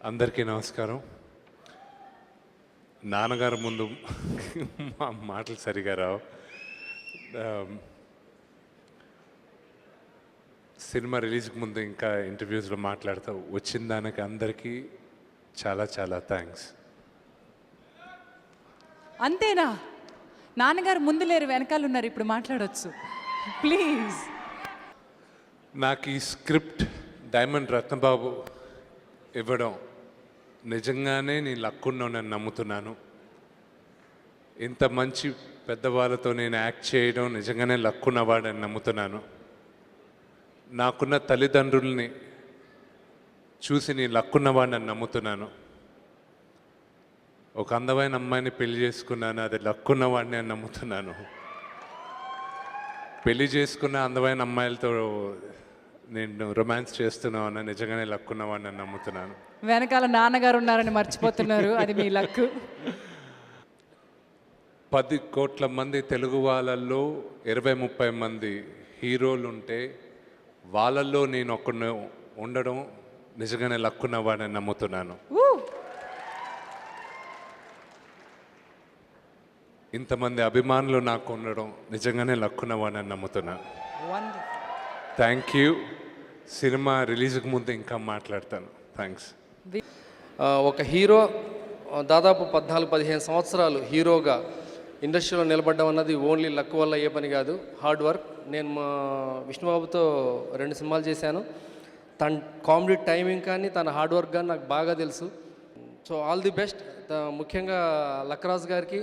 అందరికీ నమస్కారం. నాన్నగారు ముందు మా మాటలు సరిగా రావు. సినిమా రిలీజ్కి ముందు ఇంకా ఇంటర్వ్యూస్లో మాట్లాడుతూ వచ్చిన దానికి అందరికీ చాలా చాలా థ్యాంక్స్. అంతేనా? నాన్నగారు ముందు లేరు, వెనకాల ఉన్నారు, ఇప్పుడు మాట్లాడవచ్చు ప్లీజ్. నాకు ఈ స్క్రిప్ట్ డైమండ్ రత్నబాబు ఇవ్వడం నిజంగానే నేను లక్కున్నానని నమ్ముతున్నాను. ఇంత మంచి పెద్దవాళ్ళతో నేను యాక్ట్ చేయడం నిజంగానే లక్కున్నవాడని నమ్ముతున్నాను. నాకున్న తల్లిదండ్రుల్ని చూసి నేను లక్కున్నవాడని నమ్ముతున్నాను. ఒక అందమైన అమ్మాయిని పెళ్లి చేసుకున్నాను, అది లక్కున్నవాడిని అని నమ్ముతున్నాను. పెళ్లి చేసుకున్న అందమైన అమ్మాయిలతో నేను రొమాన్స్ చేస్తున్నాను, నిజంగానే లక్కున్నవాడిని అని నమ్ముతున్నాను. వెనకాల నాన్నగారు ఉన్నారని మర్చిపోతున్నారు, అది మీ లక్కు. 10 కోట్ల మంది తెలుగు వాళ్ళల్లో 20-30 మంది హీరోలు ఉంటే వాళ్ళల్లో నేను ఒక్కడిని ఉండడం నిజంగానే లక్కున్నవాడని నమ్ముతున్నాను. ఇంతమంది అభిమానులు నాకు ఉండడం నిజంగానే లక్కున్నవాడని నమ్ముతున్నాను. Thank you. సినిమా రిలీజ్కి ముందు ఇంకా మాట్లాడతాను. థ్యాంక్స్. ఒక హీరో దాదాపు 14-15 సంవత్సరాలు హీరోగా ఇండస్ట్రీలో నిలబడ్డం అన్నది ఓన్లీ లక్ వల్ల అయ్యే పని కాదు, హార్డ్ వర్క్. నేను మా విష్ణుబాబుతో 2 సినిమాలు చేశాను. తన కామెడీ టైమింగ్ కానీ తన హార్డ్ వర్క్ కానీ నాకు బాగా తెలుసు. So all the best. ముఖ్యంగా లక్రాజ్ గారికి